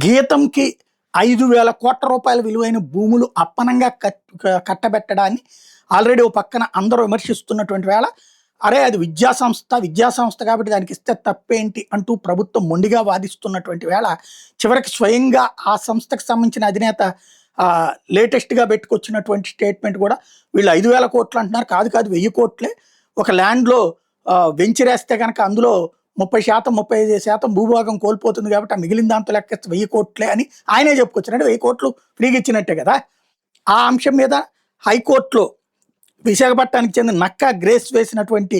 గీతంకి 5,000 కోట్ల రూపాయల విలువైన భూములు అప్పనంగా కట్టబెట్టడాన్ని ఆల్రెడీ ఓ పక్కన అందరూ విమర్శిస్తున్నటువంటి వేళ, అరే అది విద్యాసంస్థ కాబట్టి దానికి ఇస్తే తప్పేంటి అంటూ ప్రభుత్వం మొండిగా వాదిస్తున్నటువంటి వేళ, చివరికి స్వయంగా ఆ సంస్థకు సంబంధించిన అధినేత లేటెస్ట్గా పెట్టుకొచ్చినటువంటి స్టేట్మెంట్ కూడా, వీళ్ళు 5,000 కోట్లు అంటున్నారు, కాదు కాదు 1000 కోట్లే. ఒక ల్యాండ్లో వెంచరేస్తే కనుక అందులో 30% 35% భూభాగం కోల్పోతుంది కాబట్టి ఆ మిగిలిన దాంతో లెక్కేస్తే 1000 కోట్లే అని ఆయనే చెప్పుకొచ్చారు. అంటే 1000 కోట్లు ఫ్రీగా ఇచ్చినట్టే కదా. ఆ అంశం మీద హైకోర్టులో విశాఖపట్నానికి చెందిన నక్కా గ్రేస్ వేసినటువంటి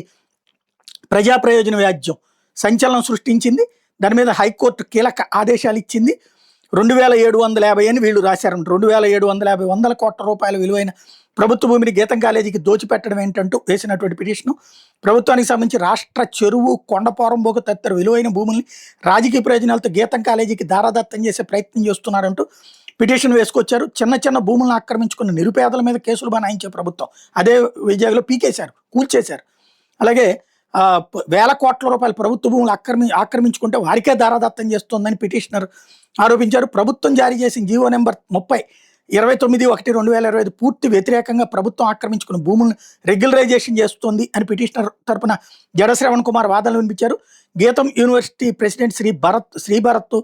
ప్రజా ప్రయోజన వ్యాజ్యం సంచలనం సృష్టించింది. దాని మీద హైకోర్టు కీలక ఆదేశాలు ఇచ్చింది. 2,750 అని వీళ్ళు రాశారు. 2,750 వందల కోట్ల రూపాయల విలువైన ప్రభుత్వ భూమిని గీతం కాలేజీకి దోచిపెట్టడం ఏంటంటూ వేసినటువంటి పిటిషను, ప్రభుత్వానికి సంబంధించి రాష్ట్ర చెరువు, కొండపోరంబోకు తదితర విలువైన భూముల్ని రాజకీయ ప్రయోజనాలతో గీతం కాలేజీకి దారాదత్తం చేసే ప్రయత్నం చేస్తున్నారంటూ పిటిషన్ వేసుకొచ్చారు. చిన్న చిన్న భూములను ఆక్రమించుకున్న నిరుపేదల మీద కేసులు బనాయించే ప్రభుత్వం అదే విజయలో పీకేశారు, కూల్చేశారు. అలాగే వేల కోట్ల రూపాయల ప్రభుత్వ భూములు ఆక్రమించుకుంటే వారికే దారాదత్తం చేస్తోందని పిటిషనర్ ఆరోపించారు. ప్రభుత్వం జారీ చేసిన జీవో నెంబర్ 29/1/2025 పూర్తి వ్యతిరేకంగా ప్రభుత్వం ఆక్రమించుకున్న భూములను రెగ్యులరైజేషన్ చేస్తోంది అని పిటిషనర్ తరపున జడ శ్రవణ్ కుమార్ వాదనలు వినిపించారు. గీతం యూనివర్సిటీ ప్రెసిడెంట్ శ్రీభరత్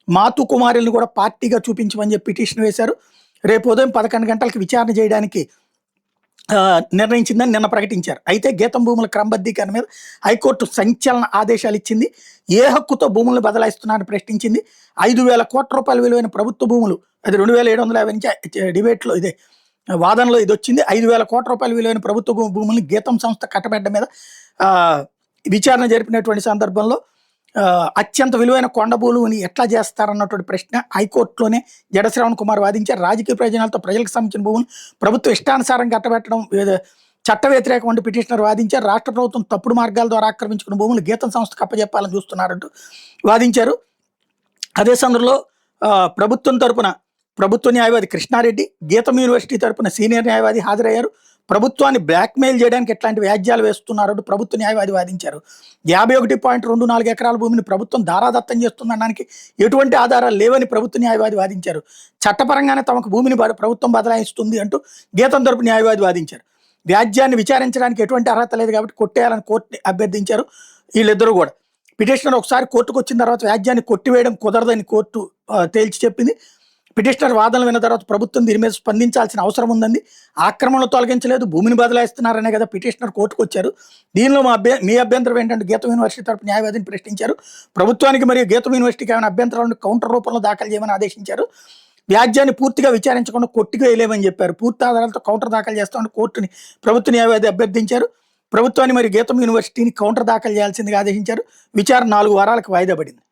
మాతు కుమారుల్ని కూడా పార్టీగా చూపించమని చెప్పి పిటిషన్ వేశారు. రేపు ఉదయం 11 గంటలకు విచారణ చేయడానికి నిర్ణయించిందని నిన్న ప్రకటించారు. అయితే గీతం భూముల క్రమబద్ధీకరణ మీద హైకోర్టు సంచలన ఆదేశాలు ఇచ్చింది. ఏ హక్కుతో భూములను బదలాయిస్తున్నారని ప్రశ్నించింది. 5,000 కోట్ల రూపాయల విలువైన ప్రభుత్వ భూములు, అది 2,750 నుంచి డిబేట్లో ఇదే వాదనలో ఇది వచ్చింది. 5,000 కోట్ల రూపాయల విలువైన ప్రభుత్వ భూముల్ని గీతం సంస్థ కట్టబెట్టడం మీద విచారణ జరిపినటువంటి సందర్భంలో అత్యంత విలువైన కొండ భూముని ఎట్లా చేస్తారన్నటువంటి ప్రశ్న హైకోర్టులోనే జడ శ్రవణ్ కుమార్ వాదించారు. రాజకీయ ప్రయోజనాలతో ప్రజలకు సంబంధించిన భూములు ప్రభుత్వం ఇష్టానుసారం కట్టబెట్టడం చట్ట వ్యతిరేకం అంటూ పిటిషనర్ వాదించారు. రాష్ట్ర ప్రభుత్వం తప్పుడు మార్గాల ద్వారా ఆక్రమించుకున్న భూములు గీతం సంస్థకు అప్పచెప్పాలని చూస్తున్నారంటూ వాదించారు. అదే సందర్భంలో ప్రభుత్వ న్యాయవాది కృష్ణారెడ్డి, గీతం యూనివర్సిటీ తరపున సీనియర్ న్యాయవాది హాజరయ్యారు. ప్రభుత్వాన్ని బ్లాక్మెయిల్ చేయడానికి ఎట్లాంటి వ్యాజ్యాలు వేస్తున్నారంటూ ప్రభుత్వ న్యాయవాది వాదించారు. 51.24 ఎకరాల భూమిని ప్రభుత్వం దారాదత్తం చేస్తుందనడానికి ఎటువంటి ఆధారాలు లేవని ప్రభుత్వ న్యాయవాది వాదించారు. చట్టపరంగానే తమకు భూమిని ప్రభుత్వం బదలాయిస్తుంది అంటూ గీతం తరపు న్యాయవాది వాదించారు. వ్యాజ్యాన్ని విచారించడానికి ఎటువంటి అర్హత లేదు కాబట్టి కొట్టేయాలని కోర్టుని అభ్యర్థించారు. వీళ్ళిద్దరూ కూడా పిటిషనర్ ఒకసారి కోర్టుకు వచ్చిన తర్వాత వ్యాజ్యాన్ని కొట్టివేయడం కుదరదని కోర్టు తేల్చి చెప్పింది. పిటిషనర్ వాదనలు విన్న తర్వాత ప్రభుత్వం దీని మీద స్పందించాల్సిన అవసరం ఉందండి. ఆక్రమణలు తొలగించలేదు, భూమిని బదలాయిస్తున్నారనే కదా పిటిషనర్ కోర్టుకు వచ్చారు. దీనిలో మీ అభ్యంతరం ఏంటంటే గీతం యూనివర్సిటీ తరపు న్యాయవాదిని ప్రశ్నించారు. ప్రభుత్వానికి మరియు గీతం యూనివర్సిటీకి ఏమైనా అభ్యంతరాలను కౌంటర్ రూపంలో దాఖలు చేయమని ఆదేశించారు. వ్యాజ్యాన్ని పూర్తిగా విచారించకుండా కొట్టివేయలేమని చెప్పారు. పూర్తి ఆధారాలతో కౌంటర్ దాఖలు చేస్తామని కోర్టుని ప్రభుత్వ న్యాయవాది అభ్యర్థించారు. ప్రభుత్వాన్ని మరియు గీతం యూనివర్సిటీని కౌంటర్ దాఖలు చేయాల్సిందిగా ఆదేశించారు. విచారణ 4 వారాలకు వాయిదా పడింది.